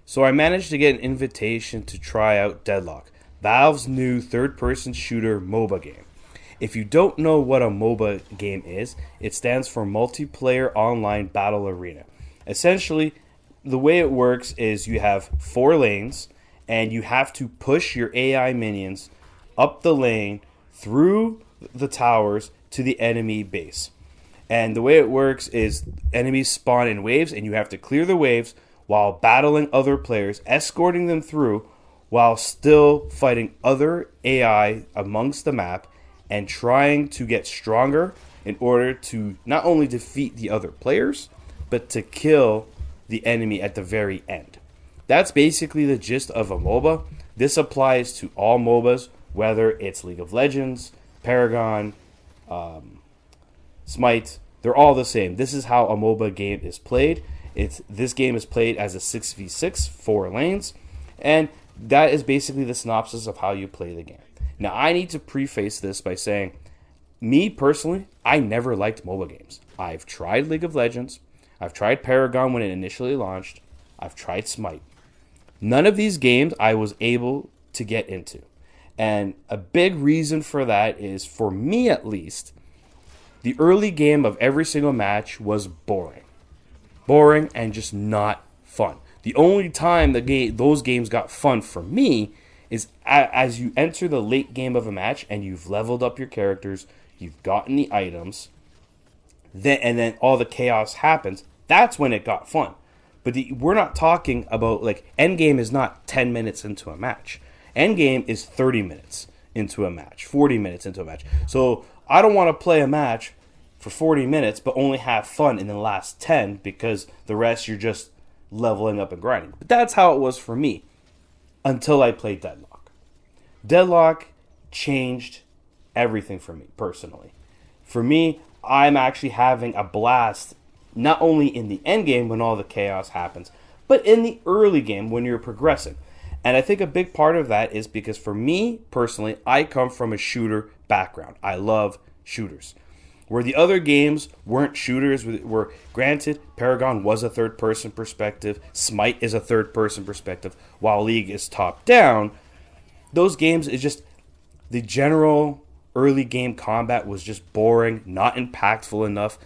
So I managed to get an invitation to try out Deadlock, Valve's new third-person shooter MOBA game. If you don't know what a MOBA game is, it stands for Multiplayer Online Battle Arena. Essentially, the way it works is you have 4 lanes, and you have to push your AI minions up the lane through the towers to the enemy base. And the way it works is enemies spawn in waves, and you have to clear the waves while battling other players, escorting them through while still fighting other AI amongst the map and trying to get stronger in order to not only defeat the other players, but to kill the enemy at the very end. That's basically the gist of a MOBA. This applies to all MOBAs, whether it's League of Legends, Paragon, Smite. They're all the same. This is how a MOBA game is played. This game is played as a 6v6, 4 lanes, and that is basically the synopsis of how you play the game. Now, I need to preface this by saying, me personally, I never liked MOBA games. I've tried League of Legends. I've tried Paragon when it initially launched. I've tried Smite. None of these games I was able to get into. And a big reason for that is, for me at least, the early game of every single match was boring. Boring and just not fun. The only time those games got fun for me is as you enter the late game of a match and you've leveled up your characters, you've gotten the items, and then all the chaos happens. That's when it got fun. But we're not talking about, like, endgame is not 10 minutes into a match. Endgame is 30 minutes into a match, 40 minutes into a match. So I don't want to play a match for 40 minutes but only have fun in the last 10 because the rest you're just leveling up and grinding. But that's how it was for me until I played Deadlock. Deadlock changed everything for me personally. For me, I'm actually having a blast not only in the end game when all the chaos happens, but in the early game when you're progressing. And I think a big part of that is because for me personally, I come from a shooter background. I love shooters. Where the other games weren't shooters, were granted, Paragon was a third-person perspective, Smite is a third-person perspective, while League is top-down, those games is just, the general early game combat was just boring, not impactful enough,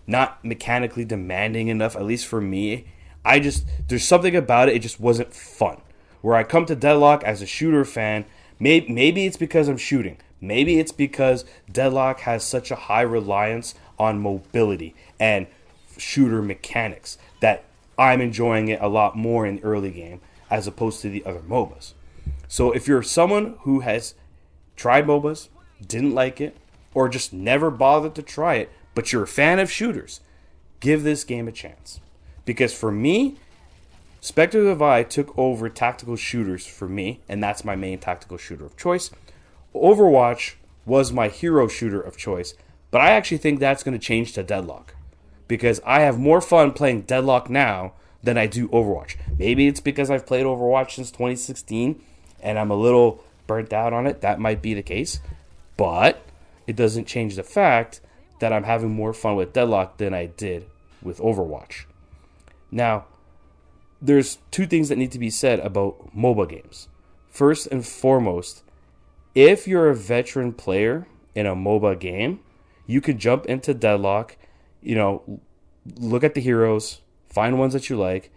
not mechanically demanding enough, at least for me. There's something about it, it just wasn't fun. Where I come to Deadlock as a shooter fan, maybe it's because I'm shooting. Maybe it's because Deadlock has such a high reliance on mobility and shooter mechanics that I'm enjoying it a lot more in the early game as opposed to the other MOBAs. So if you're someone who has tried MOBAs, didn't like it, or just never bothered to try it, but you're a fan of shooters, give this game a chance. Because for me, Spectre of the Eye took over tactical shooters for me, and that's my main tactical shooter of choice. Overwatch was my hero shooter of choice, but I actually think that's going to change to Deadlock. Because I have more fun playing Deadlock now than I do Overwatch. Maybe it's because I've played Overwatch since 2016, and I'm a little burnt out on it. That might be the case. But it doesn't change the fact that I'm having more fun with Deadlock than I did with Overwatch. Now, there's 2 things that need to be said about MOBA games. First and foremost, if you're a veteran player in a MOBA game, you can jump into Deadlock, look at the heroes, find ones that you like,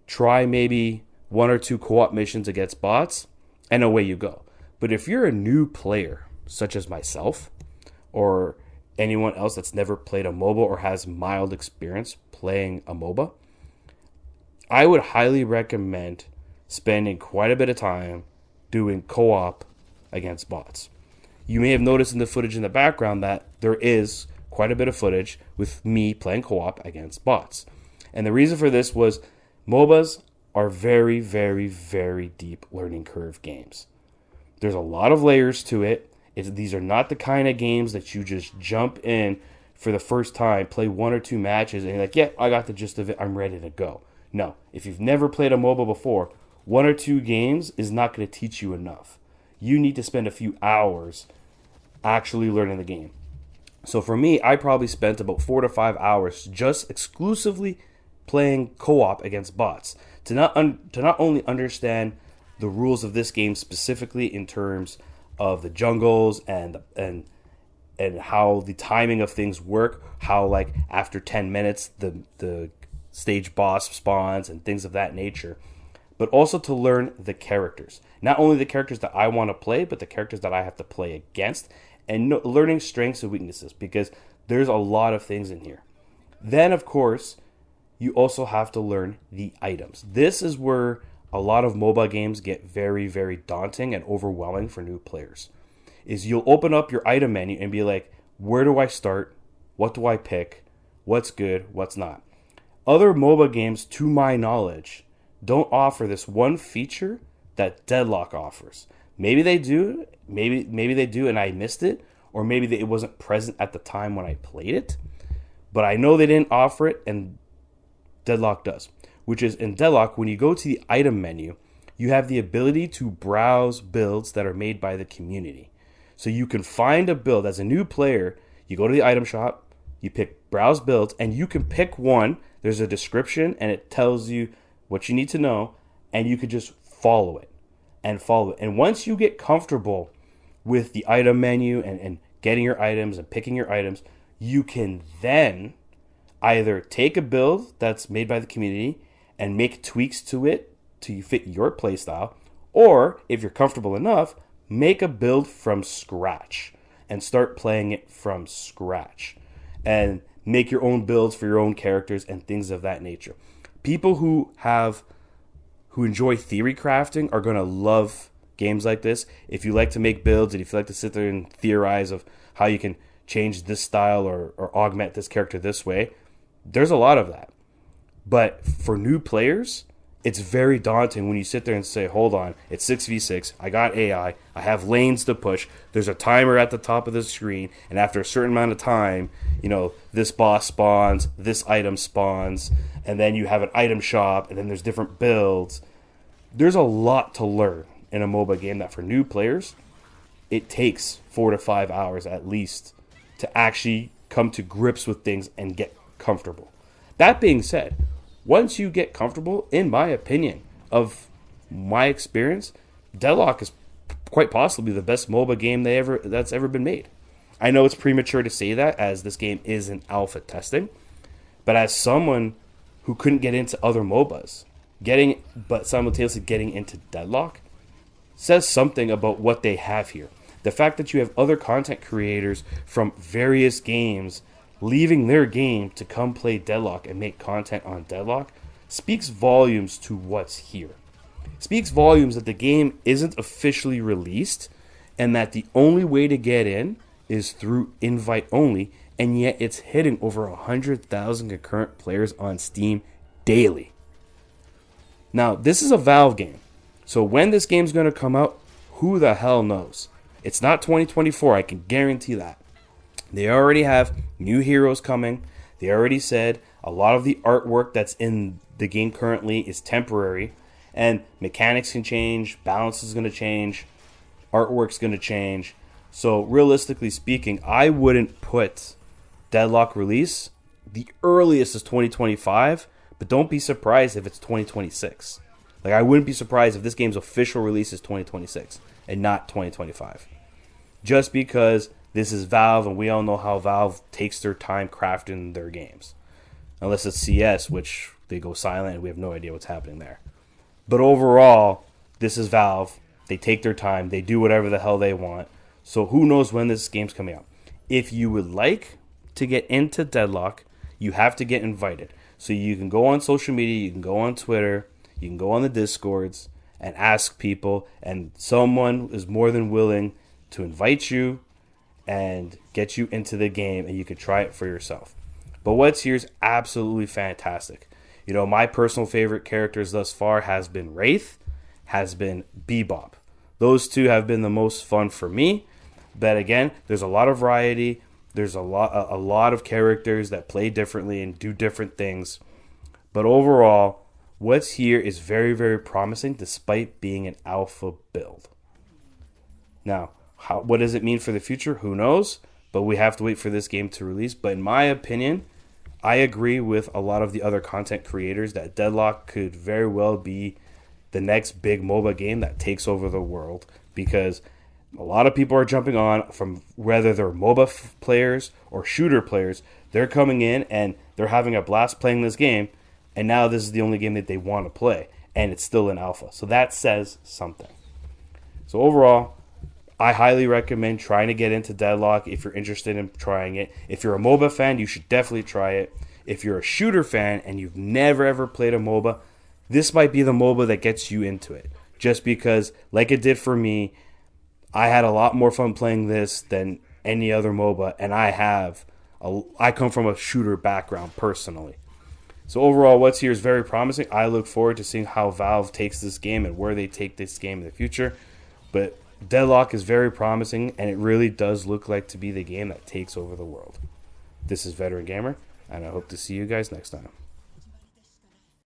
try maybe 1 or 2 co-op missions against bots, and away you go. But if you're a new player, such as myself, or anyone else that's never played a MOBA or has mild experience playing a MOBA, I would highly recommend spending quite a bit of time doing co-op against bots. You may have noticed in the footage in the background that there is quite a bit of footage with me playing co-op against bots. And the reason for this was MOBAs are very, very, very deep learning curve games. There's a lot of layers to it. These are not the kind of games that you just jump in for the first time, play 1 or 2 matches, and you're like, yeah, I got the gist of it, I'm ready to go. No, if you've never played a MOBA before, 1 or 2 games is not going to teach you enough. You need to spend a few hours actually learning the game. So for me, I probably spent about 4 to 5 hours just exclusively playing co-op against bots to not only understand the rules of this game specifically in terms of the jungles and how the timing of things work, how like after 10 minutes the stage boss spawns and things of that nature, but also to learn the characters. Not only the characters that I want to play, but the characters that I have to play against, and learning strengths and weaknesses, because there's a lot of things in here. Then, of course, you also have to learn the items. This is where a lot of MOBA games get very, very daunting and overwhelming for new players. Is you'll open up your item menu and be like, where do I start? What do I pick? What's good? What's not? Other MOBA games, to my knowledge, don't offer this one feature that Deadlock offers. Maybe they do, maybe they do and I missed it, or maybe it wasn't present at the time when I played it. But I know they didn't offer it, and Deadlock does. Which is, in Deadlock, when you go to the item menu, you have the ability to browse builds that are made by the community. So you can find a build. As a new player, you go to the item shop, you pick browse builds, and you can pick one. There's a description, and it tells you what you need to know, and you could just follow it. And once you get comfortable with the item menu and getting your items and picking your items, you can then either take a build that's made by the community and make tweaks to it to fit your playstyle, or if you're comfortable enough, make a build from scratch and start playing it from scratch and make your own builds for your own characters and things of that nature. People who enjoy theory crafting are going to love games like this. If you like to make builds and if you like to sit there and theorize of how you can change this style or augment this character this way, there's a lot of that. But for new players, it's very daunting when you sit there and say, hold on, it's 6v6, I got AI, I have lanes to push, there's a timer at the top of the screen, and after a certain amount of time, this boss spawns, this item spawns, and then you have an item shop, and then there's different builds. There's a lot to learn in a MOBA game that for new players, it takes 4 to 5 hours at least to actually come to grips with things and get comfortable. That being said, once you get comfortable, in my opinion, of my experience, Deadlock is quite possibly the best MOBA game that's ever been made. I know it's premature to say that, as this game is in alpha testing, but as someone who couldn't get into other MOBAs, but simultaneously getting into Deadlock, says something about what they have here. The fact that you have other content creators from various games leaving their game to come play Deadlock and make content on Deadlock speaks volumes to what's here. Speaks volumes that the game isn't officially released and that the only way to get in is through invite only, and yet it's hitting over 100,000 concurrent players on Steam daily. Now, this is a Valve game, so when this game's going to come out, who the hell knows? It's not 2024, I can guarantee that. They already have new heroes coming. They already said a lot of the artwork that's in the game currently is temporary, and mechanics can change, balance is going to change, artwork's going to change. So realistically speaking, I wouldn't put Deadlock release. The earliest is 2025, but don't be surprised if it's 2026. Like, I wouldn't be surprised if this game's official release is 2026 and not 2025. Just because this is Valve, and we all know how Valve takes their time crafting their games. Unless it's CS, which they go silent and we have no idea what's happening there. But overall, this is Valve. They take their time. They do whatever the hell they want. So who knows when this game's coming out. If you would like to get into Deadlock, you have to get invited. So you can go on social media, you can go on Twitter, you can go on the Discords and ask people, and someone is more than willing to invite you and get you into the game, and you could try it for yourself. But what's here is absolutely fantastic. My personal favorite characters thus far has been Wraith, has been Bebop. Those two have been the most fun for me. But again, there's a lot of variety. There's a lot of characters that play differently and do different things. But overall, what's here is very, very promising despite being an alpha build. Now, what does it mean for the future? Who knows? But we have to wait for this game to release. But in my opinion, I agree with a lot of the other content creators that Deadlock could very well be the next big MOBA game that takes over the world, because a lot of people are jumping on from whether they're MOBA players or shooter players. They're coming in and they're having a blast playing this game, and now this is the only game that they want to play, and it's still in alpha. So that says something. So overall, I highly recommend trying to get into Deadlock if you're interested in trying it. If you're a MOBA fan, you should definitely try it. If you're a shooter fan and you've never ever played a MOBA, this might be the MOBA that gets you into it. Just because, like it did for me, I had a lot more fun playing this than any other MOBA, and I come from a shooter background personally. So overall, what's here is very promising. I look forward to seeing how Valve takes this game and where they take this game in the future. But Deadlock is very promising, and it really does look like to be the game that takes over the world. This is Veteran Gamer, and I hope to see you guys next time.